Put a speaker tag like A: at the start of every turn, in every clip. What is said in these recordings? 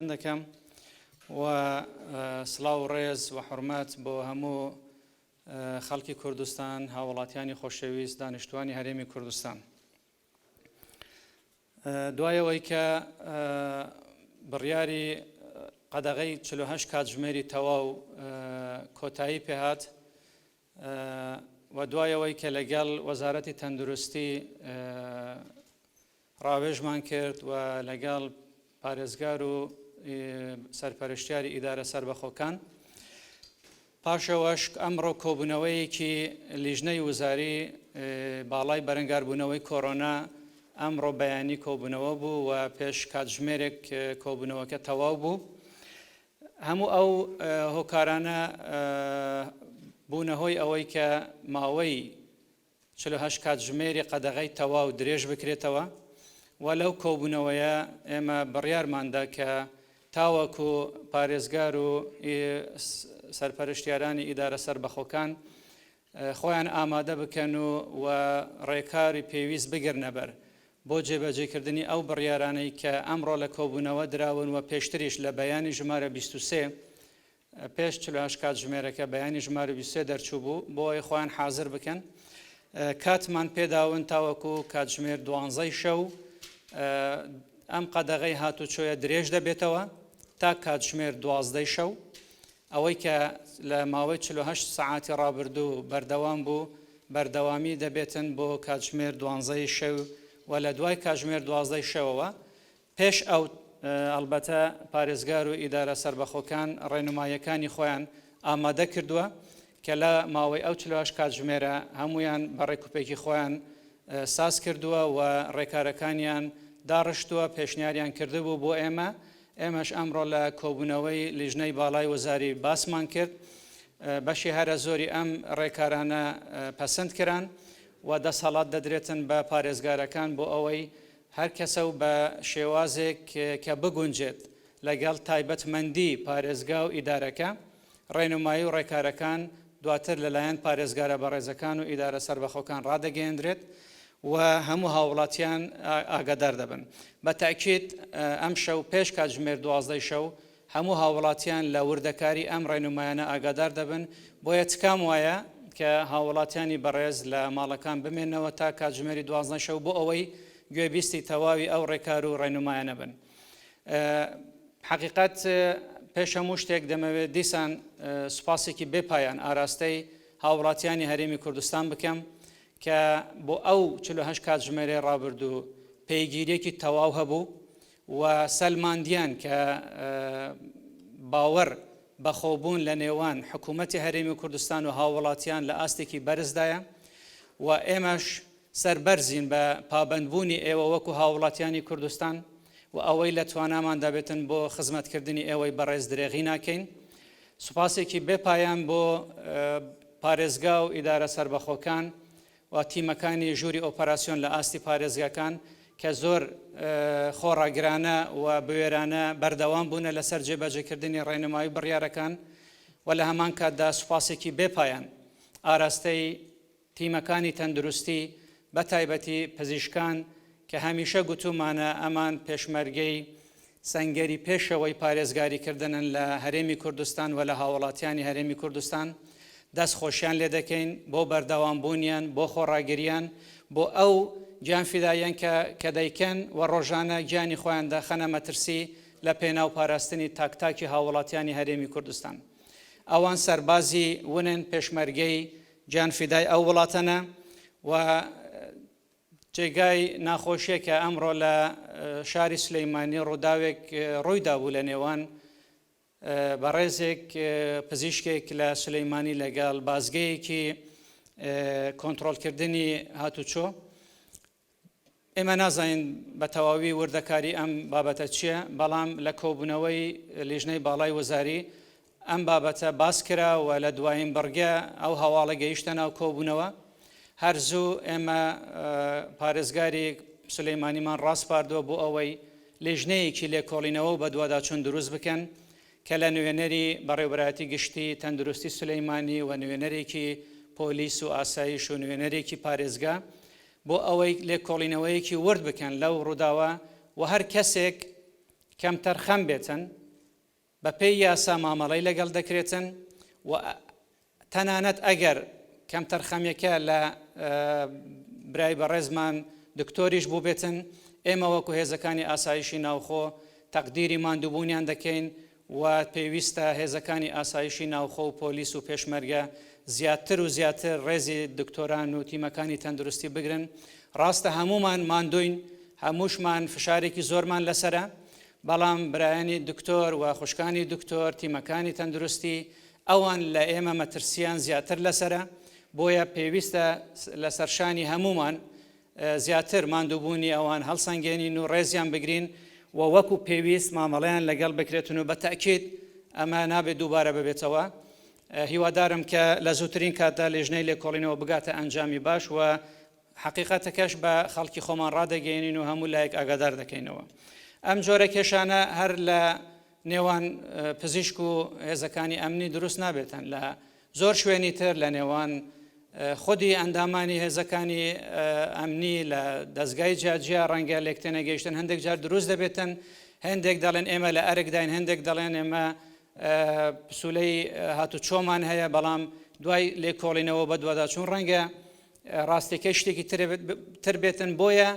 A: عندكم وسلااو ڕێز و حرمەت بۆ هەموو خەڵکی کوردستان هاوڵاتیانی خۆشەویست دانیشتوانی هەرێمی کوردستان. دوایەوەی کە بڕیاری قەدەغەی 48 کاتژمێری تەواو کۆتایی پێهات و دوایەوەی کە لەگەڵ وەزارەتی تەندروستی ڕاوێژمان کرد و لەگەڵ پارێزگار و سەرپەرشتیاری ئیدارە سەربەخۆکان پاشەوەش ئەمڕۆ کۆبوونەوەیەکی لیژنەی وزاری باڵای بەرەنگاربوونەوەی کۆڕۆنا ئەمڕۆ بەیانی کۆبوونەوە بوو و پێش کاتژمێرێک کۆبوونەوەکە تەواو بوو. هەموو ئەو هۆکارانە بوونەهۆی ئەوەی کە ماوەی 48 کاتژمێری قەدەغەی تەواو درێژ بکرێتەوە و لەو کۆبوونەوەیە ئێمە بڕیارماندا کە تاوەکو پارێزگار و سەرپەرشتیارانی ئیدارە سەربەخۆکان خۆیان ئامادە بکەن و ڕێکاری پێویست بگرنە بەر بۆ جێبەجێکردنی ئەو بڕیارانەی کە ئەمڕۆ لە کۆبوونەوە دراون و پێشتریش لە بەیانی ژمارە 23 پێش 48 کاتژمێرەکە بەیانی ژمارە 23 دەرچوو بوو بۆ ئەوەی خۆیان حازر بکەن. کاتمان پێداون تاوەکو کاتژمێر 12 شەو ئەم قەدەغەی هاتوچۆیە درێژ دەبێتەوە تا کاتژمێر 12 شەو، ئەوەی کە لە ماوەی 48 سەعاتی ڕابردوو بەردەوام بوو بەردەوامی دەبێتن بۆ کاتژمێر 12 شەو و لە دوای کاتژمێر 12 شەوەوە پێش ئەو ئەلبەتە پارێزگار و ئیدارە سەربەخۆکان ڕێنماییەکانی خۆیان ئامادە کردووە کە لە ماوەی ئەو 48 کاتژمێرە هەمویان بەڕێکوپێکی خۆیان ساز کردووە و ڕێکارەکانیان داڕشتووە پێشنیاریان کردبوو بۆ ئێمەش ئەمڕۆ لە کۆبوونەوەی لیژنەی باڵای وەزاری باسمان کرد. بەشی هەرە زۆری ئەم ڕێکارانە پەسەند کران و دەسەڵات دەدرێتن بە پارێزگارەکان بۆ ئەوەی هەر کەسە و بە شێوازێک کە بگونجێت لەگەڵ تایبەتمەندی پارێزگا و ئیدارەکە ڕێنمایی و ڕێکارەکان دواتر لەلایەن پارێزگارە بەڕێزەکان و ئیدارە سەربەخۆکان ڕادەگەیەندرێت و هەموو هاوڵاتیان ئاگادار دەبن. بە تاکید ئەم شەو پێش کاتژمێر 12 شەو هەموو هاوڵاتیان لە وردەکاری ئەم ڕێنمایانە ئاگادار دەبن بۆیە چکام وایە کە هاوڵاتیانی بەڕێز لە ماڵەکان بمێنەوە تا کاتژمێری 12 شەو بۆ ئەوەی گوێبیستی تەواوی ئەو ڕێکار و ڕێنمایانە بن. حقیقەت پێش هەموو شتێک دەمەوێت دیسان سوپاسێکی بێپایان ئاراستەی هاوڵاتیانی هەرێمی کوردستان بکەم کە بۆ ئەو 48 کاتژمێرەی ڕابردوو پێیگیریەکی تەواو هەبوو و سەلماندیان کە باوەڕ بەخۆبوون لە نێوان حکوومەتی هەرێمی کوردستان و هاوڵاتیان لە ئاستێکی بەرزدایە و ئێمەش سەربەرزین بە پابەندبوونی ئێوە وەکو هاوڵاتیانی کوردستان و ئەوەی لە توانامان دەبێتن بۆ خزمەتکردنی ئێوەی بەڕێز درێغی ناکەین. سوپاسێکی بێپایان بۆ پارێزگا و ئیدارە سەربەخۆکان و تیمەکانی ژووری ئۆپەراسیۆن لە ئاستی پارێزگاکان کە زۆر خۆڕاگرانە و بوێرانە بەردەوام بوونە لەسەر جێبەجێکردنی ڕێنمایی بڕیارەکان و لە هەمان کاتدا سوپاسێکی بێپایان ئاراستەی تیمەکانی تەندروستی بە تایبەتی پزیشکان کە هەمیشە گوتومانە ئەمان پێشمەرگەی سەنگەری پێشەوەی پارێزگاریکردنن لە هەرێمی کوردستان و لە هاوڵاتیانی هەرێمی کوردستان دەست خۆشیان لێ دەکەین بۆ بەردەوامبوونیان بۆ خۆڕاگریان بۆ ئەو گیانفیداییان کە دەیکەن و ڕۆژانە گیانی خۆیان دەخەنە مەترسی لە پێناو پاراستنی تاکتاکی هاوڵاتیانی هەرێمی کوردستان. ئەوان سەربازی ونن پێشمەرگەی گیانفیدای ئەو وڵاتەنە و جێگای ناخۆشیەکە ئەمڕۆ لە شاری سلەیمانی ڕووداوێک ڕوویدا بوو لە نێوان بەڕێزێک پزیشکێک لە سلەیمانی لەگەڵ بازگەیەکی کۆنتڕۆلکردنی هاتوچۆ. ئێمە نازانین بە تەواوی وردەکاری ئەم بابەتە چییە، بەڵام لە کۆبوونەوەی لیژنەی باڵای وەزاری ئەم بابەتە باس کرا و لە دوایین بڕگە ئەو هەواڵە گەیشتە ناو کۆبوونەوە. هەرزوو ئێمە پارێزگاری سلەیمانیمان ڕاستپاردووە بۆ ئەوەی لیژنەیەکی لێکۆڵینەوە بە دوواداچوون دروست بکەن کە لە نوێنەری بەڕێوەبەرایەتی گشتی تەندروستی سلەیمانی و نوێنەرێکی پۆلیس و ئاسایش و نوێنەرێکی پارێزگا بۆ ئەوەی لێکۆڵینەوەیەکی ورد بکەن لەو ڕووداوە و هەر کەسێک کەم تەرخەم بێتن بە پێی یاسا مامەڵەی لەگەڵ دەکرێتن و تەنانەت ئەگەر کەم تەرخەمیەکە لە برای بەڕێزمان دکتۆریش بوو بێتن ئێمە وەکو هێزەکانی ئاسایشی ناوخۆ تەقدیری ماندووبوونیان دەکەین و پێویستە هێزەکانی ئاسایشی ناوخۆ و پۆلیس و پێشمەرگە زیاتر و زیاتر ڕێزی دکتۆران و تیمەکانی تەندروستی بگرن. ڕاستە هەمومان ماندوین، هەمووشمان فشارێکی زۆرمان لەسرە، بەڵام برایانی دکتۆر و خوشکانی دکتۆر تیمەکانی تەندروستی ئەوان لە ئێمە مەترسیان زیاتر لەسرە، بۆیە پێویستە لە سەرشانی هەمومان زیاتر ماندووبوونی ئەوان هەڵسەنگێنین و ڕێزیان بگرین و وەکو پێویست مامەڵەیان لەگەڵ بکرێتن و بە تاکید ئەمە نابێت دووبارە ببێتەوە. هیوادارم کە لە زووترین کاتدا لێژنەی لێکۆڵینەوە بگاتە ئەنجامی باش و حقیقەتەکەش بە خەڵکی خۆمان ڕادەگەێنین و هەموو لایەک ئاگادار دەکەینەوە. ئەم جۆرە کێشانە هەر لە نێوان پزیشک و هێزەکانی ئەمنی دروست نابێتن، لە زۆر شوێنی تر لە نێوان خودی ئەندامانی هێزەکانی ئەمنی لە دەستگای جیاجیا ڕەنگە لێکتێنە گەیشتن هەندێک جار دروست دەبێتن، هەندێک دەڵێن ئێمە لە ئەرکداین، هەندێک دەڵێن ئێمە پسولەی هاتوچۆمان هەیە، بەڵام دوای لێکۆڵینەوە بە دوواداچوون ڕەنگە ڕاستیەکەی شتێکی تر بێتن. بۆیە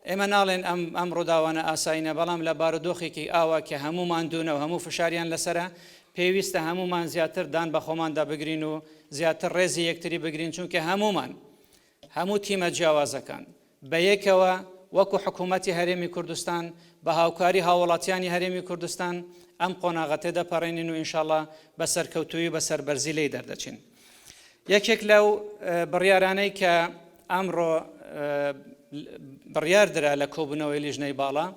A: ئێمە ناڵێن ئەم ڕووداوانە ئاساینە، بەڵام لە بارودۆخێکی ئاوا کە هەمومان دوونە و هەموو فشاریان لەسرە پێویستە هەمومان زیاتر دان بە خۆماندا بگرین و زیاتر ڕێزی یەکتری بگرین، چونکە هەمومان هەموو تیمە جیاوازەکان بە یەکەوە وەکو حکوومەتی هەرێمی کوردستان بە هاوکاری هاوڵاتیانی هەرێمی کوردستان ئەم قۆناغەتێ دەپەڕێنین و ئینشاءڵڵا بە سەرکەوتووی بە سەربەرزی لێی دەردەچین. یەکێک لەو بڕیارانەی کە ئەمڕۆ بڕیاردرا لە کۆبوونەوەی لیژنەی باڵا،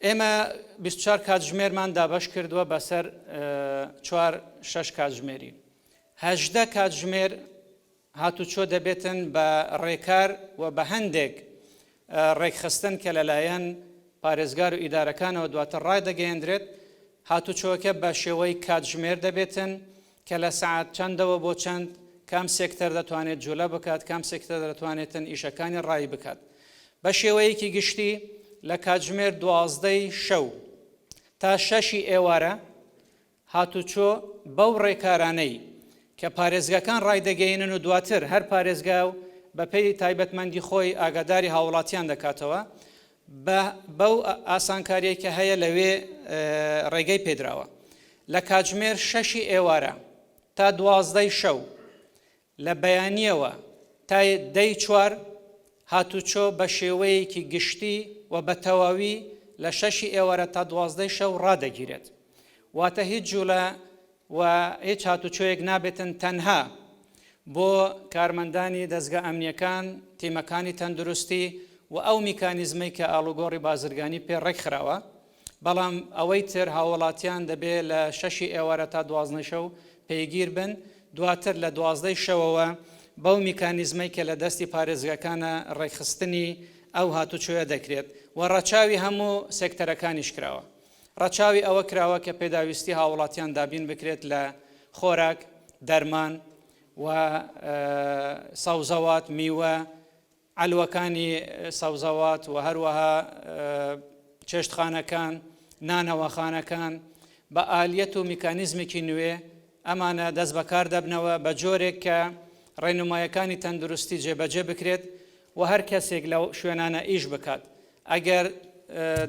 A: ئێمە 24 کاتژمێرمان دابەش کردووە بەسەر 4-6 کاتژمێری. 18 کاتژمێر هاتوچۆ دەبێتن بە ڕێکار و بە هەندێک ڕێکخستن کە لەلایەن پارێزگار و ئیدارەکانەوە دواتر ڕای دەگەیەندرێت. هاتوچۆکە بە شێوەی کاتژمێر دەبێتن کە لە سەعات چەندەوە بۆ چەند کام سێکتەر دەتوانێت جوولە بکات، کام سێکتەر دەتوانێتن ئیشەکانی ڕای بکات. بە شێوەیەکی گشتی لە کاتژمێر 12 شەو تا 6 ئێوارە هاتوچۆ بەو ڕێکارانەی کە پارێزگاکان ڕای دەگەینن و دواتر هەر پارێزگا و بەپێی تایبەتمەندی خۆی ئاگاداری هاوڵاتیان دەکاتەوە، بەو ئاسانکاریە کە هەیە لەوێ ڕێگەی پێدراوە. لە کاتژمێر 6 ئێوارە تا 12 شەو لە بەیانیەوە تا 10 چوار هاتوچۆ بە شێوەیەکی گشتی و بە تەواوی لە 6 ئێوارە تا 12 شەو ڕادەگیرێت. واتە هیچ جوولە و هیچ هاتوچۆیەک نابێتن تەنها بۆ کارمەندانی دەستگا ئەمنیەکان، تیمەکانی تەندروستی و ئەو میکانیزمەی کە ئاڵوگۆڕی بازرگانی پێ ڕێکخراوە، بەڵام ئەوەی تر هاوڵاتیان دەبێت لە 6 ئێوارە تا 12 شەو پێگیر بن، دواتر لە 12 شەوەوە بەو میکانیزمەی کە لە دەستی پارێزگاکانە ڕێکخستنی ئەو هاتوچۆیە دەکرێت و ڕەچاوی هەموو سێکتەرەکانیش کراوە. ڕەچاوی ئەوە کراوە کە پێداویستی هاوڵاتیان دابین بکرێت لە خۆراک، دەرمان و سەوزەوات، میوە، ئەلوەکانی سەوزەوات و هەروەها چێشتخانەکان، نانەوەخانەکان بە ئالیەت و میکانیزمێکی نوێ ئەمانە دەست بەکار دەبنەوە بە جۆرێک کە ڕێنمایەکانی تەندروستی جێبەجێ بکرێت و هەر کەسێک لەو شوێنانە ئیش بکات. ئەگەر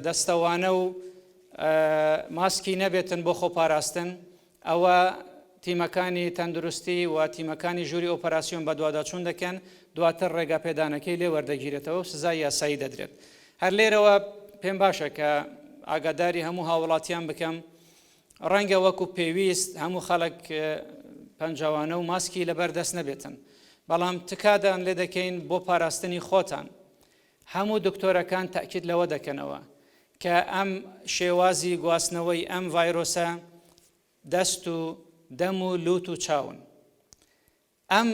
A: دەستەوانە و ماسکی نەبێتن بۆ خۆپاراستن، ئەوە تیمەکانی تەندروستی و تیمەکانی ژووری ئۆپەراسیۆن بە دوواداچوون دەکەن، دواتر ڕێگا پێدانەکەی لێ وەردەگیرێتەوە و سزای یاسایی دەدرێت. هەر لێرەوە پێم باشە کە ئاگاداری هەموو هاوڵاتیان بکەم، ڕەنگە وەکو پێویست هەموو خەڵک پەنجەوانە و ماسکی لەبەر دەست نەبێتن، بەڵام تکادان لێ دەکەین بۆ پاراستنی خۆتان. هەموو دکتۆرەکان تاکید لەوە دەکەنەوە کە ئەم شێوازی گواستنەوەی ئەم ڤایرۆسە دەست و دەم و لوت و چاون. ئەم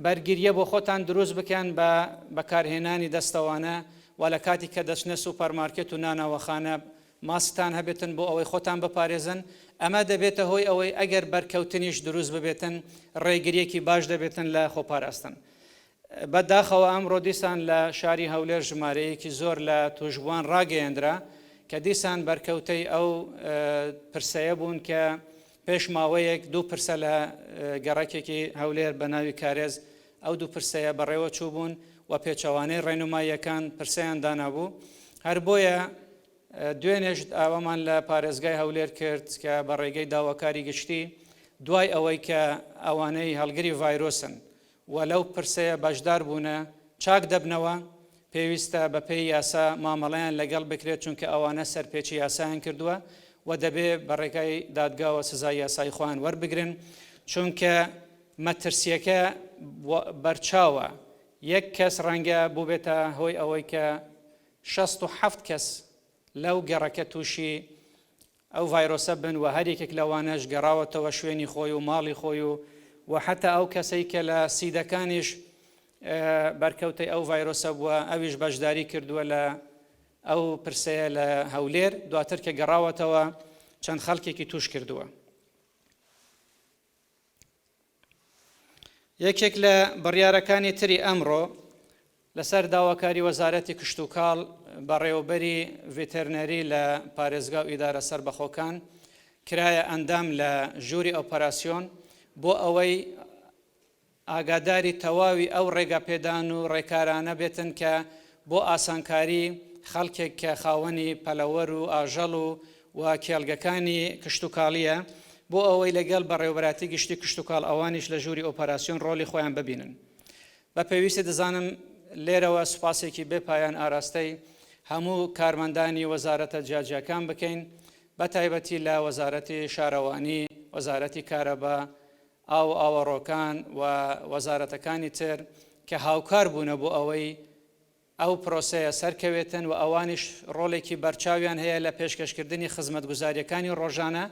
A: بەرگریە بۆ خۆتان دروست بکەن بە بەکارهێنانی دەستەوانە و لە کاتی کە دەچنە سوپەرمارکێت و ناناوەخانە ماسکتان هەبێتن بۆ ئەوەی خۆتان بپارێزن. ئەمە دەبێتە هۆی ئەوەی ئەگەر بەرکەوتنیش دروست ببێتن ڕێگریەکی باش دەبێتن لە خۆپاراستن. بەداخەوە ئەمڕۆ دیسان لە شاری هەولێر ژمارەیەکی زۆر لە توشبووان ڕاگەیەندرا کە دیسان بەرکەوتەی ئەو پرسەیە بوون کە پێش ماوەیەک دوو پرسە لە گەڕەکێکی هەولێر بە ناوی کارێز ئەو دوو پرسەیە بەڕێوە چوو بوون و پێچەوانەی ڕێنماییەکان پرسەیان دانابوو. هەر بۆیە دوێنێش ئاوامان لە پارێزگای هەولێر کرد کە بە ڕێگەی داواکاری گشتی دوای ئەوەی کە ئەوانەی هەڵگری ڤایرۆسن و لەو پرسەیە بەشدار بوونە چاک دەبنەوە، پێویستە بە پێی یاسا مامەڵەیان لەگەڵ بکرێت چونکە ئەوانە سەرپێچی یاسایان کردووە و دەبێ بە ڕێگای دادگاوە سزای یاسای خۆیان وەربگرن، چونکە مەترسیەکە بەرچاوە. یەک کەس ڕەنگە بووبێتە هۆی ئەوەی کە 67 کەس لەو گەڕەکە تووشی ئەو ڤایرۆسە بن و هەرێکێک لەوانەش گەڕاوەتەوە شوێنی خۆی و ماڵی خۆی و حتا ئەو کەسەی کە لە سیدەکانیش بەرکەوتەی ئەو ڤایرۆسە بووە ئەویش بەشداری کردووە لە ئەو پرسەیە لە هەولێر، دواتر کە گەڕاوەتەوە چەند خەڵکێکی توش کردووە. یەکێک لە بڕیارەکانی تری ئەمڕۆ لەسەر داواکاری وەزارەتی کشتوکاڵ بەڕێوەبەری ڤێتەرنەری لە پارێزگا و ئیدارە سەربەخۆکان کرایە ئەندام لە ژووری ئۆپەراسیۆن بۆ ئەوەی ئاگاداری تەواوی ئەو ڕێگەپێدان و ڕێکارانە بێتن کە بۆ ئاسانکاری خەڵکێک کە خاوەنی پەلەوەر و ئاژەڵ و کێڵگەکانی کشتوکاڵیە بۆ ئەوەی لەگەڵ بەڕێوەبەراتی گشتی کشتوکاڵ ئەوانیش لە ژووری ئۆپەراسیۆن ڕۆڵی خۆیان ببینن. بە پێویستی دەزانم لێرەوە سوپاسێکی بێپایان ئاراستەی هەموو کارمەندانی وەزارەتە جیاجیەکان بکەین، بە تایبەتی لە وەزارەتی شارەوانی، وەزارەتی کارەبا، ئاو ئاوەڕۆکان و وەزارەتەکانی تر کە هاوکار بوونە بۆ ئەوەی ئەو پرۆسەیە سەرکەوێتن و ئەوانیش ڕۆڵێکی بەرچاویان هەیە لە پێشکەشکردنی خزمەتگوزاریەکانی ڕۆژانە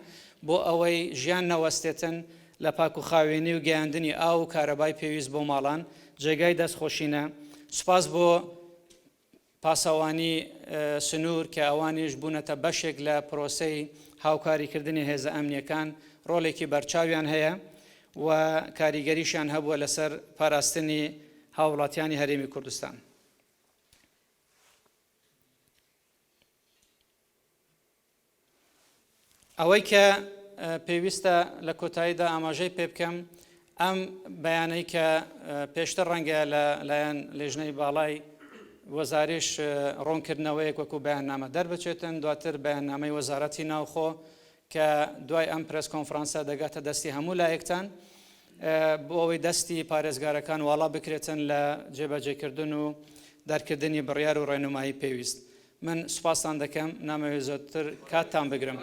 A: بۆ ئەوەی ژیان نەوەستێتن لە پاک و خاوێنی و گەیاندنی ئاو و کارەبای پێویست بۆ ماڵان جێگای دەستخۆشینە. سوپاس بۆ پاسەوانی سنوور کە ئەوانیش بوونەتە بەشێک لە پرۆسەی هاوکاریکردنی هێزە ئەمنیەکان، ڕۆڵێکی بەرچاویان هەیە و کاریگەریشیان هەبووە لەسەر پاراستنی هاوڵاتیانی هەرێمی کوردستان. ئەوەی کە پێویستە لە کۆتاییدا ئاماژەی پێ بکەم ئەم بەیانەی کە پێشتر ڕەنگە لەلایەن لێژنەی باڵای وەزاریش ڕوونکردنەوەیەک وەکو بەیاننامە دەربچێتن، دواتر بەیاننامەی وەزارەتی ناوخۆ کە دوای ئەم پرس کۆنفرانسە دەگاتە دەستی هەموو لایەکتان بۆ ئەوەی دەستی پارێزگارەکان واڵا بکرێتن لە جێبەجێکردن و دەرکردنی بڕیار و ڕێنمایی پێویست. من سوپاسان دەکەم، نامەوێت زۆرتر کاتتان بگرم.